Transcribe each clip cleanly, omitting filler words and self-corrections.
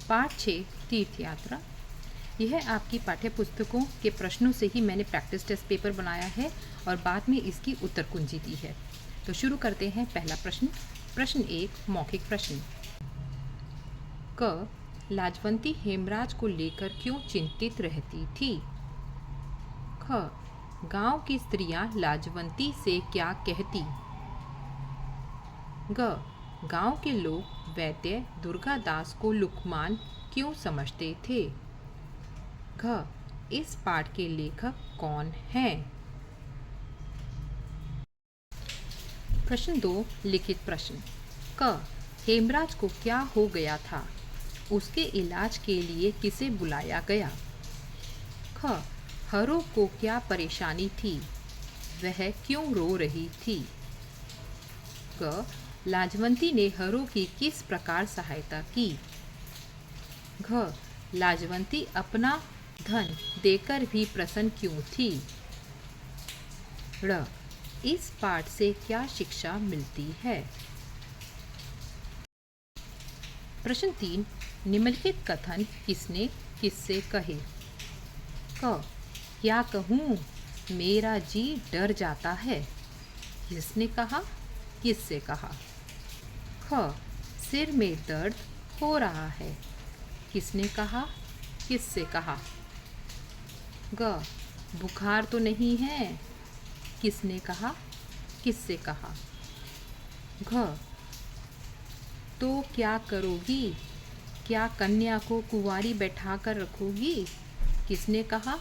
पाठ 6 तीर्थ यात्रा। यह आपकी पाठ्य पुस्तकों के प्रश्नों से ही मैंने प्रैक्टिस टेस्ट पेपर बनाया है और बाद में इसकी उत्तर कुंजी दी है। तो शुरू करते हैं। पहला प्रश्न, प्रश्न 1 मौखिक प्रश्न। क लाजवंती हेमराज को लेकर क्यों चिंतित रहती थी? ख गांव की स्त्रियां लाजवंती से क्या कहती? ग गांव के लोग वैद्य दुर्गादास को लुकमान क्यों समझते थे? घ इस पाठ के लेखक कौन हैं? प्रश्न 2 लिखित प्रश्न। क हेमराज को क्या हो गया था? उसके इलाज के लिए किसे बुलाया गया? ख हरो को क्या परेशानी थी? वह क्यों रो रही थी? ग लाजवंती ने हरो की किस प्रकार सहायता की? घ लाजवंती अपना धन देकर भी प्रसन्न क्यों थी? ड़ इस पाठ से क्या शिक्षा मिलती है? प्रश्न 3 निम्नलिखित कथन किसने किससे कहे? क क्या कहूँ, मेरा जी डर जाता है। किसने कहा, किससे कहा? ख सिर में दर्द हो रहा है। किसने कहा, किससे कहा? ग बुखार तो नहीं है। किसने कहा, किससे कहा? घ तो क्या करोगी, क्या कन्या को कुंवारी बैठाकर रखोगी? किसने कहा,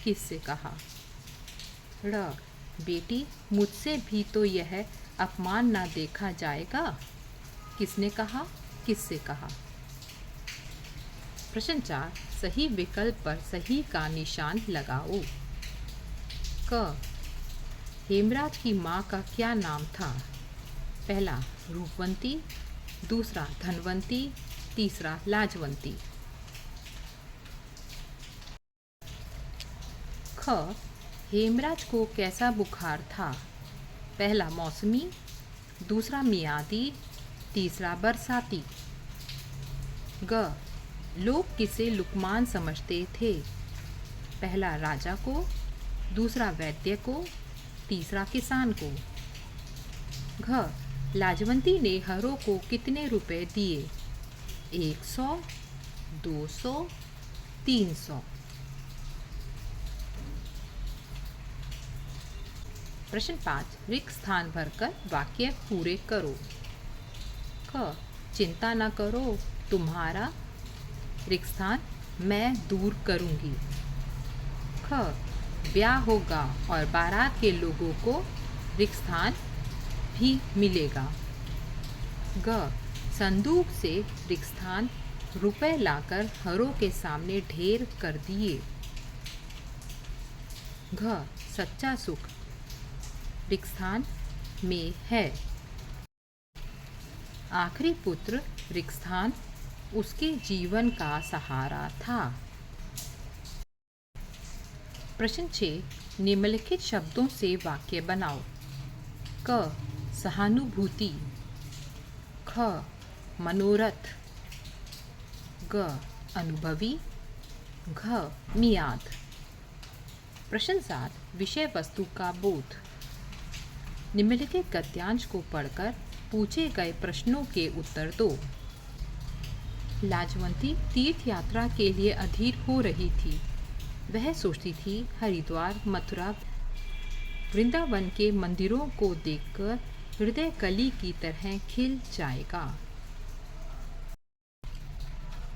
किससे कहा? ड़ बेटी मुझसे भी तो यह अपमान ना देखा जाएगा। किसने कहा, किससे कहा? प्रश्न 4 सही विकल्प पर सही का निशान लगाओ। क हेमराज की माँ का क्या नाम था? पहला रूपवंती, दूसरा धनवंती, तीसरा लाजवंती। ख हेमराज को कैसा बुखार था? पहला मौसमी, दूसरा मियादी, तीसरा बरसाती। ग लोग किसे लुकमान समझते थे? पहला राजा को, दूसरा वैद्य को, तीसरा किसान को। घ लाजवंती ने हरो को कितने रुपए दिए? 100, 200, 300। प्रश्न 5 रिक्त स्थान भरकर वाक्य पूरे करो। ख चिंता न करो, तुम्हारा रिक्त स्थान मैं दूर करूंगी। ख ब्याह होगा और बारात के लोगों को रिक्त स्थान भी मिलेगा। ग संदूक से रिक्त स्थान रुपए लाकर हरों के सामने ढेर कर दिए। घ सच्चा सुख रिक्त स्थान में है। आखिरी पुत्र रिक्त स्थान उसके जीवन का सहारा था। प्रश्न 6 निम्नलिखित शब्दों से वाक्य बनाओ। क सहानुभूति, ख मनोरथ, ग अनुभवी, घ मियाद। प्रश्न 7 विषय वस्तु का बोध। निम्नलिखित गद्यांश को पढ़कर पूछे गए प्रश्नों के उत्तर दो। लाजवंती तीर्थ यात्रा के लिए अधीर हो रही थी। वह सोचती थी हरिद्वार, मथुरा, वृंदावन के मंदिरों को देखकर हृदय कली की तरह खिल जाएगा।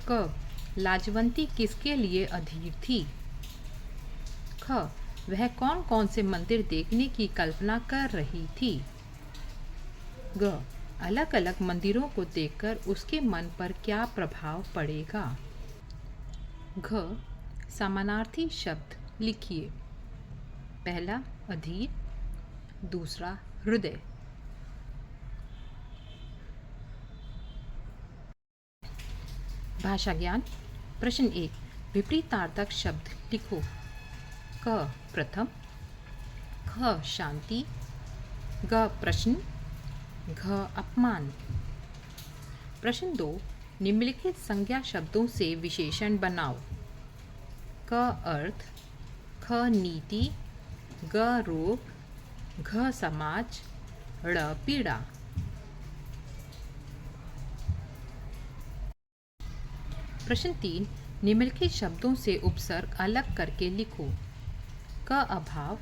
क लाजवंती किसके लिए अधीर थी? ख वह कौन कौन से मंदिर देखने की कल्पना कर रही थी? ग अलग अलग मंदिरों को देखकर उसके मन पर क्या प्रभाव पड़ेगा? घ समानार्थी शब्द लिखिए। पहला अधीर, दूसरा हृदय। भाषा ज्ञान। प्रश्न 1 विपरीतार्थक शब्द लिखो। क प्रथम, ख शांति, ग प्रश्न, घ अपमान। प्रश्न 2 निम्नलिखित संज्ञा शब्दों से विशेषण बनाओ। क अर्थ, ख नीति, ग रोग, घ समाज, ड़ पीड़ा। प्रश्न 3, निम्नलिखित शब्दों से उपसर्ग अलग करके लिखो। क अभाव,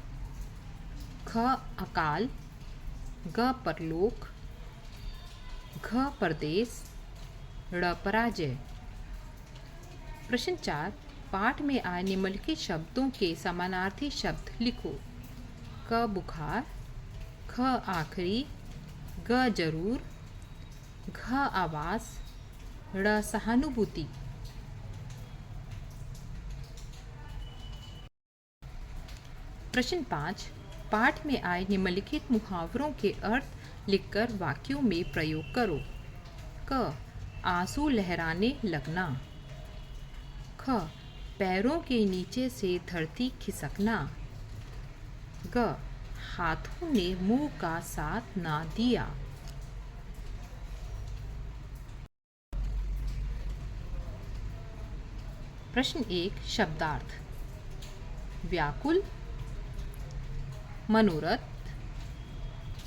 ख अकाल, ग परलोक, घ परदेश, ड़ पराजय। प्रश्न 4, पाठ में आए निम्नलिखित शब्दों के समानार्थी शब्द लिखो। क बुखार, ख आखिरी, ग जरूर, घ आवास, ड़ सहानुभूति। प्रश्न 5, पाठ में आए निम्नलिखित मुहावरों के अर्थ लिखकर वाक्यों में प्रयोग करो। क आंसू लहराने लगना, ख पैरों के नीचे से धरती खिसकना, ग हाथों ने मुंह का साथ ना दिया। प्रश्न 1, शब्दार्थ। व्याकुल, मनोरथ,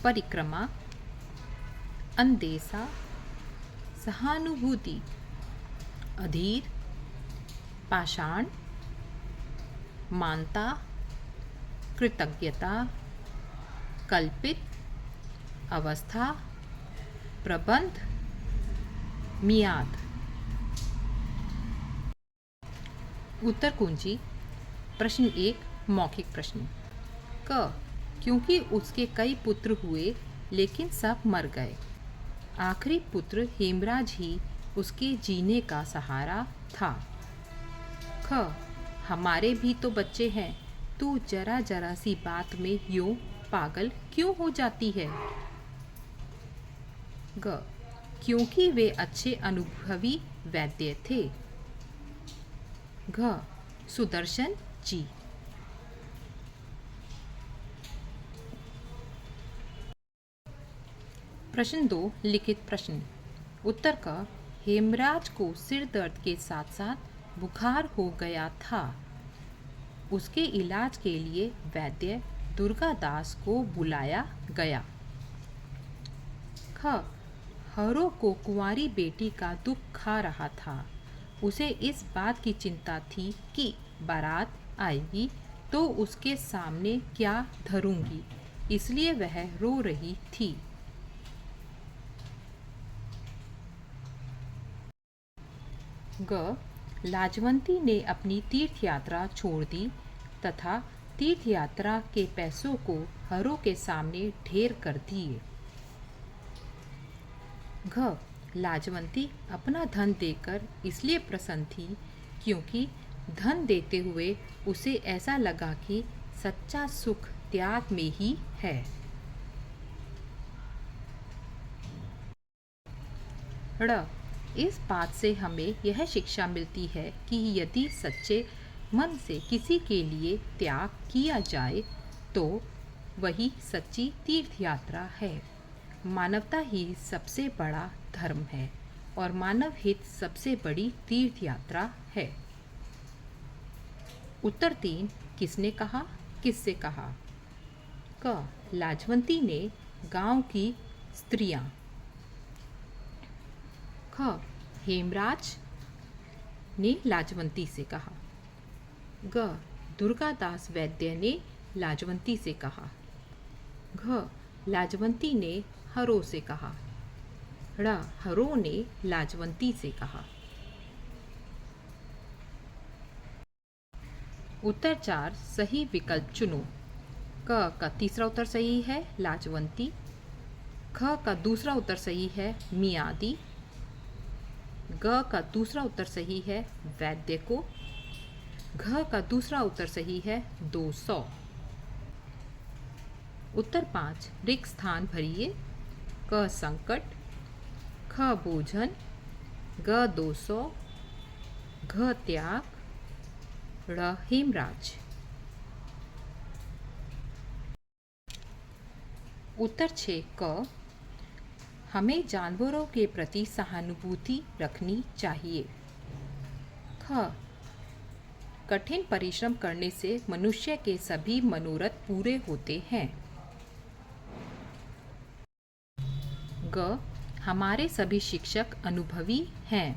परिक्रमा, अंदेशा, सहानुभूति, अधीर, पाषाण, मानता, कृतज्ञता, कल्पित, अवस्था, प्रबंध, मियाद। उत्तर कुंजी। प्रश्न 1, मौखिक प्रश्न। क क्योंकि उसके कई पुत्र हुए लेकिन सब मर गए। आखिरी पुत्र हेमराज ही उसके जीने का सहारा था। ख हमारे भी तो बच्चे हैं, तू जरा जरा सी बात में यूं पागल क्यों हो जाती है। ग क्योंकि वे अच्छे अनुभवी वैद्य थे। घ सुदर्शन जी। प्रश्न 2, लिखित प्रश्न। उत्तर क हेमराज को सिर दर्द के साथ साथ बुखार हो गया था। उसके इलाज के लिए वैद्य दुर्गादास को बुलाया गया। ख हरो को कुंवारी बेटी का दुख खा रहा था। उसे इस बात की चिंता थी कि बारात आएगी तो उसके सामने क्या धरूंगी, इसलिए वह रो रही थी। ग लाजवंती ने अपनी तीर्थ यात्रा छोड़ दी तथा तीर्थ यात्रा के पैसों को हरों के सामने ढेर कर दिए। घ लाजवंती अपना धन देकर इसलिए प्रसन्न थी क्योंकि धन देते हुए उसे ऐसा लगा कि सच्चा सुख त्याग में ही है। ड़ इस बात से हमें यह शिक्षा मिलती है कि यदि सच्चे मन से किसी के लिए त्याग किया जाए तो वही सच्ची तीर्थ यात्रा है। मानवता ही सबसे बड़ा धर्म है और मानव हित सबसे बड़ी तीर्थ यात्रा है। उत्तर 3, किसने कहा, किससे कहा। क लाजवंती ने गांव की स्त्रियां। ख हेमराज ने लाजवंती से कहा। ग दुर्गादास वैद्य ने लाजवंती से कहा। घ लाजवंती ने हरो से कहा। ड़ हरो ने लाजवंती से कहा। उत्तर 4, सही विकल्प चुनो। क का तीसरा उत्तर सही है, लाजवंती। ख का दूसरा उत्तर सही है, मियादी। ग का दूसरा उत्तर सही है, वैद्य को। घ का दूसरा उत्तर सही है, 200। उत्तर 5, रिक्त स्थान भरिए। क संकट, ख बोझन, ग 200, घ त्याग, ड़ हेमराज। उत्तर 6, क हमें जानवरों के प्रति सहानुभूति रखनी चाहिए। ख कठिन परिश्रम करने से मनुष्य के सभी मनोरथ पूरे होते हैं। ग हमारे सभी शिक्षक अनुभवी हैं।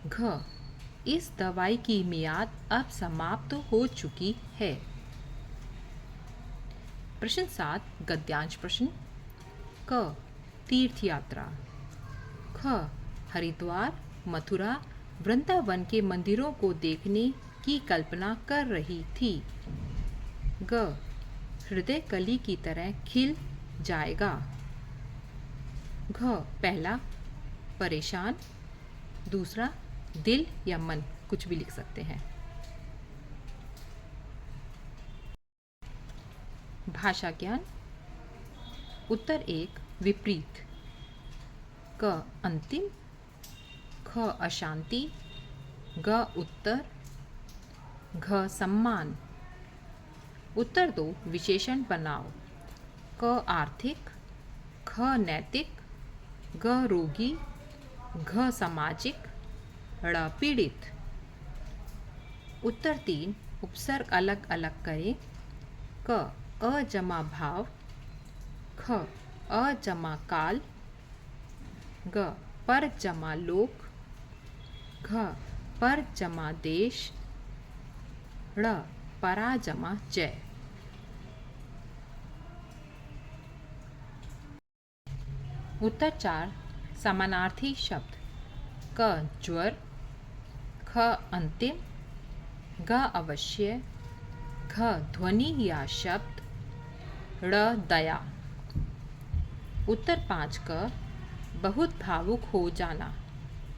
घ इस दवाई की मियाद अब समाप्त हो चुकी है। प्रश्न 7 गद्यांश प्रश्न। क तीर्थ यात्रा। ख हरिद्वार, मथुरा, वृंदावन के मंदिरों को देखने की कल्पना कर रही थी। ग हृदय कली की तरह खिल जाएगा। घ पहला परेशान, दूसरा दिल या मन, कुछ भी लिख सकते हैं। भाषा ज्ञान। उत्तर 1 विपरीत। क अंतिम, ख अशांति, ग उत्तर, घ सम्मान। उत्तर 2 विशेषण बनाओ। क आर्थिक, ख नैतिक, ग रोगी, घ सामाजिक, ड़ पीड़ित। उत्तर 3 उपसर्ग अलग अलग करें। क अ जमा भाव, ख अ जमा काल, ग पर जमा लोक, घ पर जमा देश, ड़ परा जमा जय। उत्तर 4 समानार्थी शब्द। क ज्वर, ख अंतिम, ग अवश्य, घ ध्वनि या शब्द, ड़ दया। उत्तर 5 क बहुत भावुक हो जाना,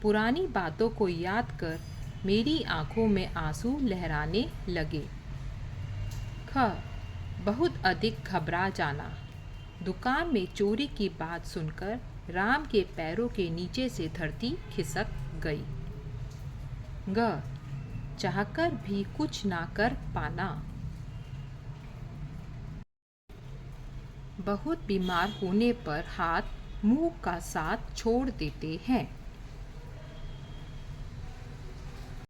पुरानी बातों को याद कर मेरी आंखों में आंसू लहराने लगे। ख बहुत अधिक घबरा जाना, दुकान में चोरी की बात सुनकर राम के पैरों के नीचे से धरती खिसक गई। ग चाहकर भी कुछ ना कर पाना, बहुत बीमार होने पर हाथ मुंह का साथ छोड़ देते हैं।